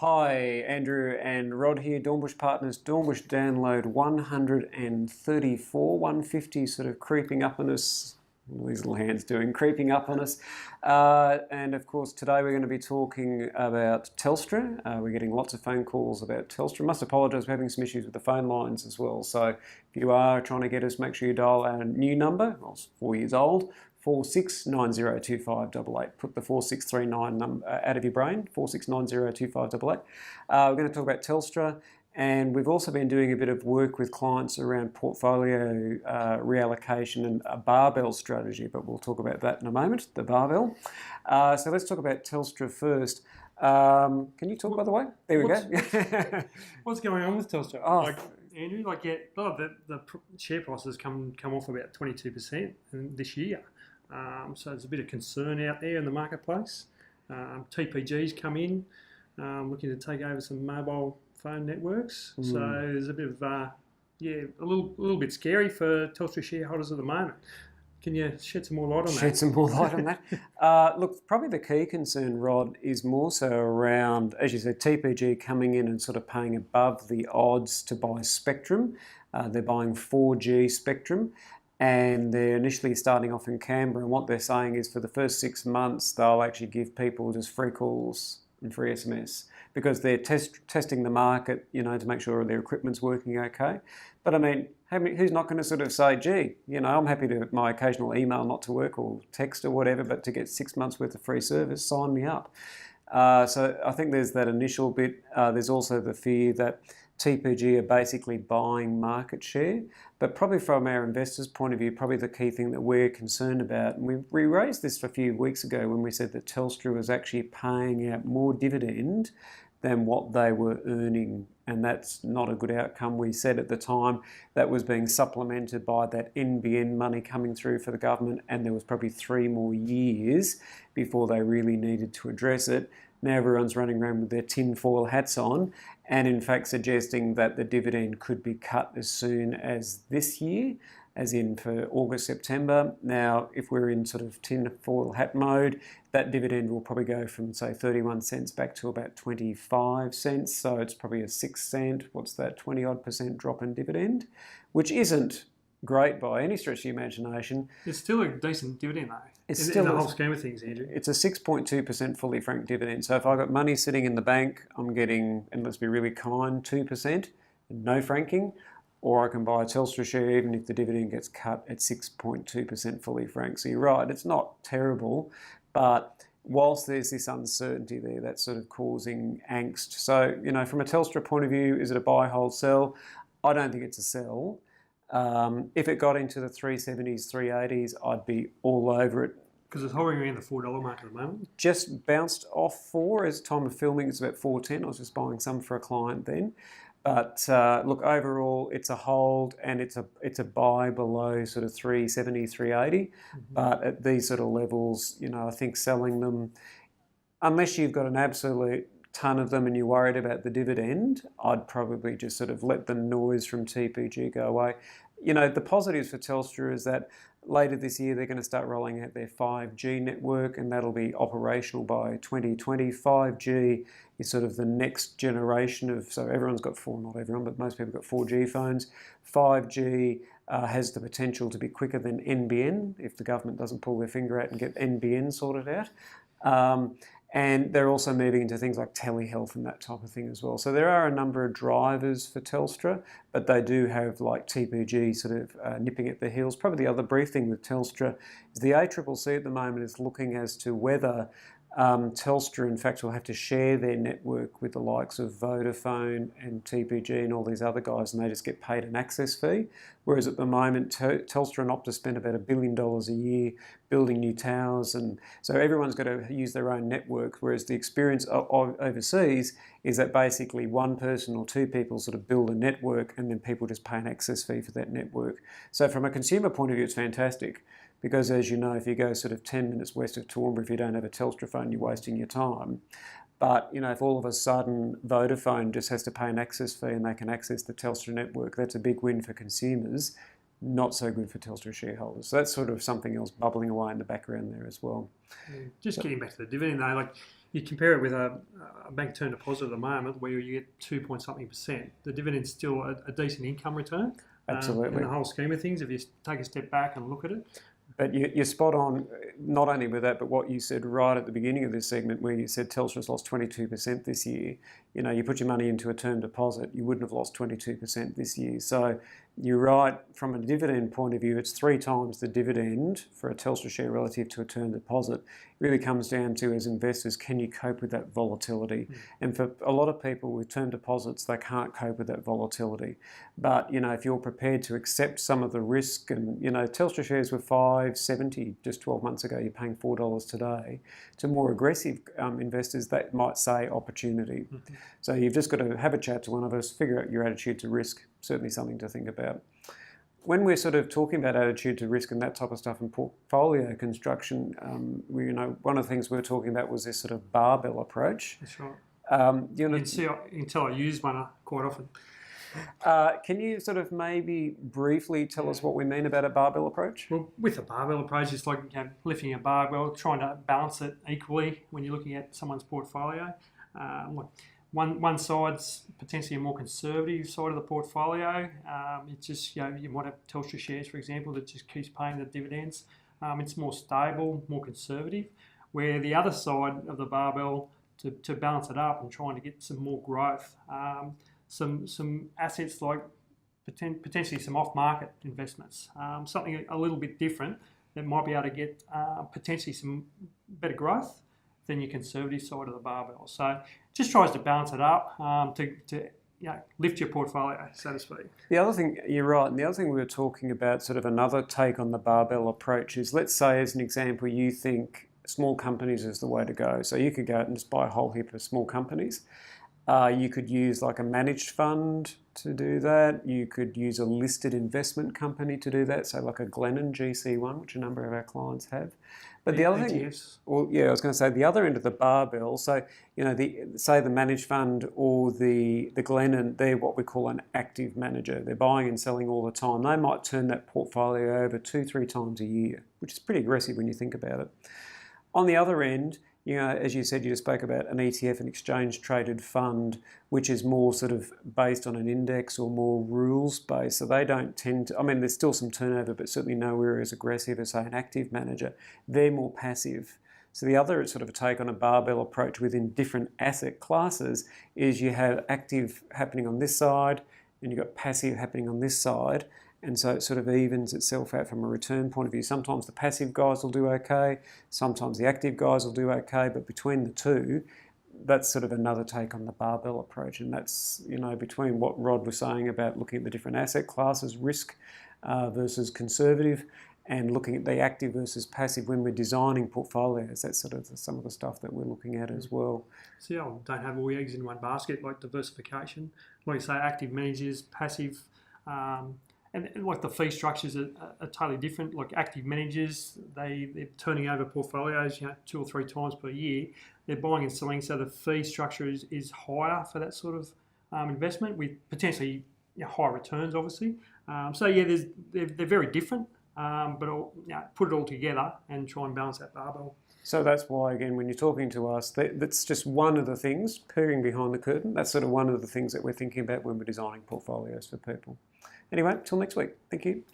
Hi, Andrew and Rod here, Dornbusch Partners, Dornbusch download 134, 150 sort of creeping up on us. What are these little hands doing? Creeping up on us. And of course, today we're going to be talking about Telstra. We're getting lots of phone calls about Telstra. Must apologise, we're having some issues with the phone lines as well. So if you are trying to get us, make sure you dial our new number. Well, it's 4 years old. 46902588. Put the 4639 number out of your brain, 46902588. We're going to talk about Telstra, and we've also been doing a bit of work with clients around portfolio reallocation and a barbell strategy, but we'll talk about that in a moment, the barbell. So let's talk about Telstra first. Can you talk, by the way? There we go. What's going on with Telstra? Oh. Andrew, a lot of the share prices come off about 22% this year. So there's a bit of concern out there in the marketplace. TPG's come in, looking to take over some mobile phone networks. So there's a bit of, a little bit scary for Telstra shareholders at the moment. Can you shed some more light on that? Shed some more light on that. Look, probably the key concern, Rod, is more so around, as you said, TPG coming in and sort of paying above the odds to buy spectrum. They're buying 4G spectrum, and they're initially starting off in Canberra, and what they're saying is for the first 6 months they'll actually give people just free calls and free SMS because they're testing the market, to make sure their equipment's working okay. But I mean, who's not going to sort of say, gee, I'm happy to my occasional email not to work or text or whatever, but to get 6 months worth of free service, sign me up. So I think there's that initial bit. There's also the fear that TPG are basically buying market share, but probably from our investors' point of view, probably the key thing that we're concerned about, and we raised this a few weeks ago when we said that Telstra was actually paying out more dividend than what they were earning, and that's not a good outcome. We said at the time that was being supplemented by that NBN money coming through for the government, and there was probably 3 more years before they really needed to address it. Now everyone's running around with their tinfoil hats on and in fact suggesting that the dividend could be cut as soon as this year, as in for August, September. Now, if we're in sort of tinfoil hat mode, that dividend will probably go from, say, 31 cents back to about 25 cents. So it's probably a 6 cent, what's that, 20-odd% drop in dividend, which isn't great by any stretch of the imagination. It's still a decent dividend, though. It's in still the whole scheme of things, Andrew. It's a 6.2% fully franked dividend. So if I've got money sitting in the bank, I'm getting, and let's be really kind, 2%, no franking, or I can buy a Telstra share even if the dividend gets cut at 6.2% fully franked. So you're right, it's not terrible, but whilst there's this uncertainty there, that's sort of causing angst. So, from a Telstra point of view, is it a buy, hold, sell? I don't think it's a sell. If it got into the 370s, 380s, I'd be all over it. Because it's hovering around the $4 mark at the moment. Just bounced off 4 as time of filming. It's about 4.10. I was just buying some for a client then. But look, overall, it's a hold and it's a buy below sort of 370, 380. Mm-hmm. But at these sort of levels, I think selling them, unless you've got an absolute ton of them and you're worried about the dividend, I'd probably just sort of let the noise from TPG go away. The positives for Telstra is that later this year they're going to start rolling out their 5G network, and that'll be operational by 2020. 5G is sort of the next generation of, so everyone's got not everyone, but most people got 4G phones. 5G has the potential to be quicker than NBN if the government doesn't pull their finger out and get NBN sorted out. And they're also moving into things like telehealth and that type of thing as well. So there are a number of drivers for Telstra, but they do have like TPG sort of nipping at their heels. Probably the other brief thing with Telstra is the ACCC at the moment is looking as to whether Telstra, in fact, will have to share their network with the likes of Vodafone and TPG and all these other guys, and they just get paid an access fee. Whereas at the moment, Telstra and Optus spend about $1 billion a year building new towers, and so everyone's got to use their own network, whereas the experience overseas is that basically one person or two people sort of build a network and then people just pay an access fee for that network. So from a consumer point of view, it's fantastic. Because as you know, if you go sort of 10 minutes west of Dornbusch, if you don't have a Telstra phone, you're wasting your time. But, if all of a sudden Vodafone just has to pay an access fee and they can access the Telstra network, that's a big win for consumers. not so good for Telstra shareholders. So that's sort of something else bubbling away in the background there as well. Just getting back to the dividend though, like you compare it with a bank term deposit at the moment where you get 2 point something %. The dividend's still a decent income return. Absolutely. In the whole scheme of things, if you take a step back and look at it. But you're spot on, not only with that, but what you said right at the beginning of this segment where you said Telstra's lost 22% this year. You know, you put your money into a term deposit, you wouldn't have lost 22% this year. So you're right, from a dividend point of view, it's 3 times the dividend for a Telstra share relative to a term deposit. It really comes down to, as investors, can you cope with that volatility? And for a lot of people with term deposits, they can't cope with that volatility. But, you know, if you're prepared to accept some of the risk, and, you know, Telstra shares were $5.70 just 12 months ago, you're paying $4 today. To more aggressive investors, that might say opportunity. So you've just got to have a chat to one of us, figure out your attitude to risk. Certainly something to think about. When we're sort of talking about attitude to risk and that type of stuff in portfolio construction, you know, one of the things we were talking about was this sort of barbell approach. That's right. You know, you can tell I use one quite often. Can you sort of maybe briefly tell us what we mean about a barbell approach? Well, with a barbell approach, it's like lifting a barbell, trying to balance it equally when you're looking at someone's portfolio. One side's potentially a more conservative side of the portfolio. It's just, you know, you might have Telstra shares, for example, that just keeps paying the dividends. It's more stable, more conservative. Where the other side of the barbell, to balance it up and trying to get some more growth, some assets like potentially some off-market investments, something a little bit different that might be able to get potentially some better growth than your conservative side of the barbell. So just tries to balance it up to you know, lift your portfolio, so to speak. The other thing, you're right, and the other thing we were talking about, sort of another take on the barbell approach is, let's say as an example, you think small companies is the way to go. So you could go out and just buy a whole heap of small companies. You could use like a managed fund to do that. You could use a listed investment company to do that, so like a Glennon GC1, which a number of our clients have. But the other thing, well, yeah, I was going to say the other end of the barbell. So, you know, say the managed fund or the Glennon, they're what we call an active manager. They're buying and selling all the time. They might turn that portfolio over 2-3 times a year, which is pretty aggressive when you think about it. On the other end, you know, as you said, you spoke about an ETF, an exchange-traded fund, which is more sort of based on an index or more rules-based. So they don't tend to, I mean, there's still some turnover, but certainly nowhere as aggressive as, say, an active manager. They're more passive. So the other sort of a take on a barbell approach within different asset classes is you have active happening on this side and you've got passive happening on this side. And so it sort of evens itself out from a return point of view. Sometimes the passive guys will do okay, sometimes the active guys will do okay, but between the two, that's sort of another take on the barbell approach. And that's, you know, between what Rod was saying about looking at the different asset classes, risk versus conservative, and looking at the active versus passive when we're designing portfolios. That's sort of some of the stuff that we're looking at as well. See, I don't have all your eggs in one basket, like diversification. Like you say, active managers, passive, and like the fee structures are totally different. Like active managers, they're turning over portfolios, you know, 2 or 3 times per year. They're buying and selling, so the fee structure is higher for that sort of investment with potentially, you know, higher returns, obviously. So yeah, they're very different, but you know, put it all together and try and balance that barbell. So that's why, again, when you're talking to us, that's just one of the things, peering behind the curtain, that's sort of one of the things that we're thinking about when we're designing portfolios for people. Anyway, till next week. Thank you.